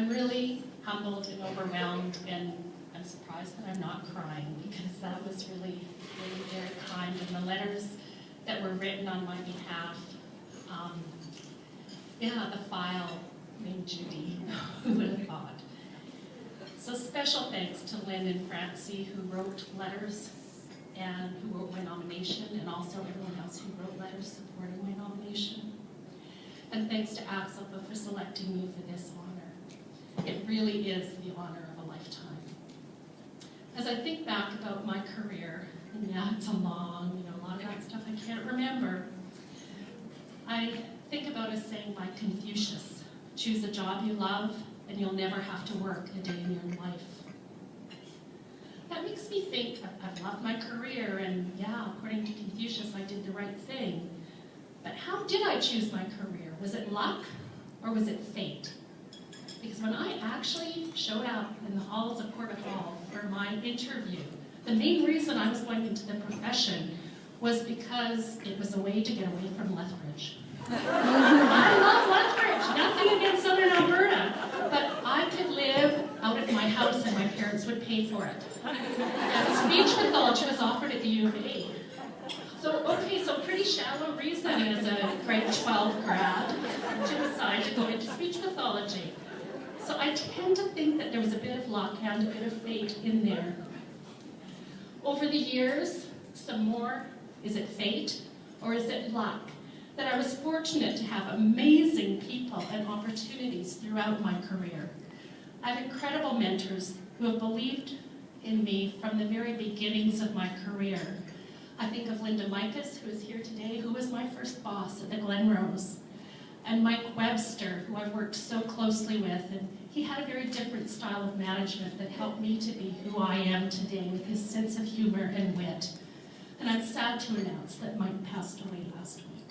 I'm really humbled and overwhelmed, and I'm surprised that I'm not crying, because that was really, really very kind. And the letters that were written on my behalf, the file named Judy, who would have thought? So special thanks to Lynn and Francie, who wrote letters and who wrote my nomination, and also everyone else who wrote letters supporting my nomination. And thanks to ACSLPA for selecting me for this honor. It really is the honor of a lifetime. As I think back about my career, and yeah, it's a lot of that stuff I can't remember, I think about a saying by Confucius: choose a job you love, and you'll never have to work a day in your life. That makes me think, I've loved my career, and yeah, according to Confucius, I did the right thing. But how did I choose my career? Was it luck, or was it fate? Because when I actually showed up in the halls of Corbett Hall for my interview, the main reason I was going into the profession was because it was a way to get away from Lethbridge. I love Lethbridge, nothing against Southern Alberta, but I could live out of my house and my parents would pay for it. And speech pathology was offered at the U of A. So pretty shallow reason as a grade 12 grad to decide to go into speech pathology. So I tend to think that there was a bit of luck and a bit of fate in there. Over the years, some more, is it fate or is it luck? That I was fortunate to have amazing people and opportunities throughout my career. I have incredible mentors who have believed in me from the very beginnings of my career. I think of Linda Micus, who is here today, who was my first boss at the Glenrose, and Mike Webster, who I worked so closely with, and he had a very different style of management that helped me to be who I am today with his sense of humor and wit. And I'm sad to announce that Mike passed away last week.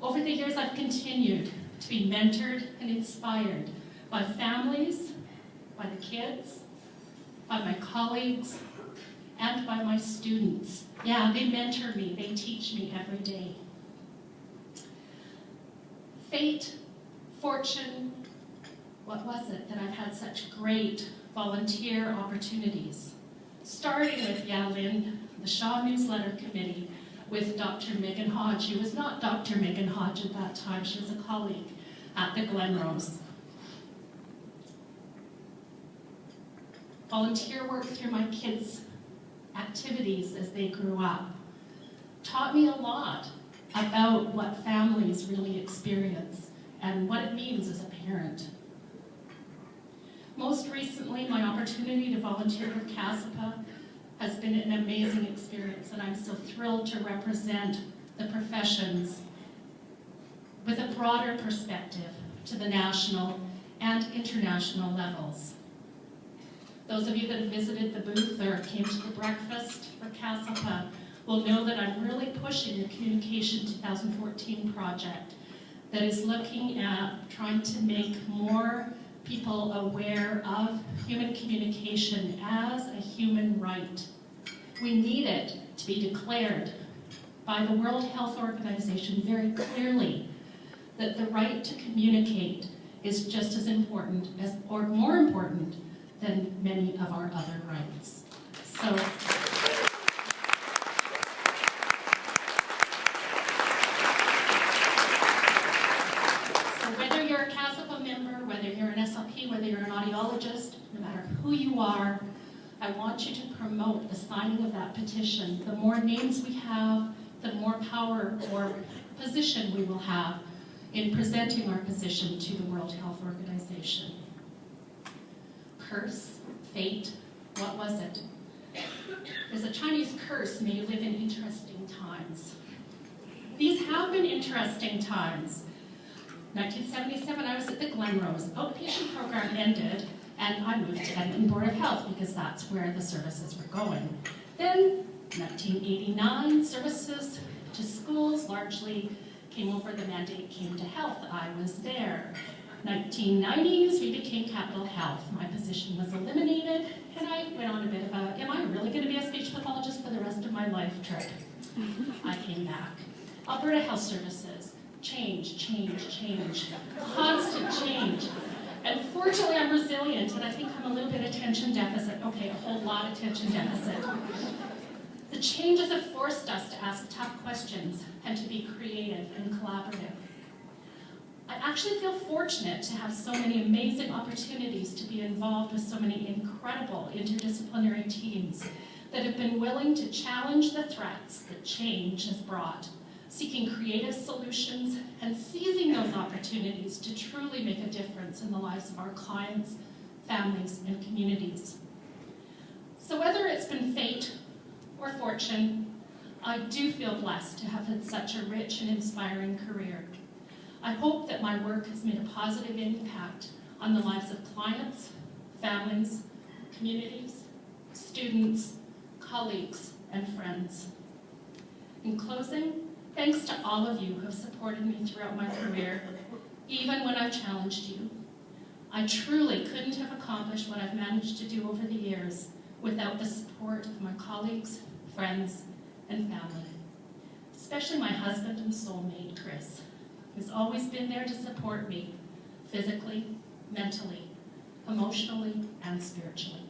Over the years, I've continued to be mentored and inspired by families, by the kids, by my colleagues, and by my students. Yeah, they mentor me, they teach me every day. Fate, fortune, what was it that I've had such great volunteer opportunities? Starting with Lynn, the Shaw Newsletter Committee, with Dr. Megan Hodge. She was not Dr. Megan Hodge at that time, she was a colleague at the Glenrose. Volunteer work through my kids' activities as they grew up taught me a lot about what families really experience and what it means as a parent. Most recently, my opportunity to volunteer with CASLPA has been an amazing experience, and I'm so thrilled to represent the professions with a broader perspective to the national and international levels. Those of you that have visited the booth or came to the breakfast for CASLPA will know that I'm really pushing the Communication 2014 project that is looking at trying to make more people aware of human communication as a human right. We need it to be declared by the World Health Organization very clearly that the right to communicate is just as important as, or more important than many of our other rights. So whether you're a CASLPA member, whether you're an SLP, whether you're an audiologist, no matter who you are, I want you to promote the signing of that petition. The more names we have, the more power or position we will have in presenting our position to the World Health Organization. Curse, fate, what was it? There's a Chinese curse, may you live in interesting times. These have been interesting times. 1977, I was at the Glenrose. Outpatient program ended, and I moved to Edmonton Board of Health because that's where the services were going. Then, 1989, services to schools largely came over, the mandate came to health. I was there. 1990s, we became Capital Health. My position was eliminated, and I went on a bit of a, am I really going to be a speech pathologist for the rest of my life trip? I came back. Alberta Health Services, change, change, change, constant change. And fortunately, I'm resilient, and I think I'm a little bit attention deficit. Okay, a whole lot attention deficit. The changes have forced us to ask tough questions and to be creative and collaborative. I actually feel fortunate to have so many amazing opportunities to be involved with so many incredible interdisciplinary teams that have been willing to challenge the threats that change has brought, seeking creative solutions and seizing those opportunities to truly make a difference in the lives of our clients, families, and communities. So whether it's been fate or fortune, I do feel blessed to have had such a rich and inspiring career. I hope that my work has made a positive impact on the lives of clients, families, communities, students, colleagues, and friends. In closing, thanks to all of you who have supported me throughout my career, even when I've challenged you. I truly couldn't have accomplished what I've managed to do over the years without the support of my colleagues, friends, and family. Especially my husband and soulmate, Chris, who's always been there to support me physically, mentally, emotionally, and spiritually.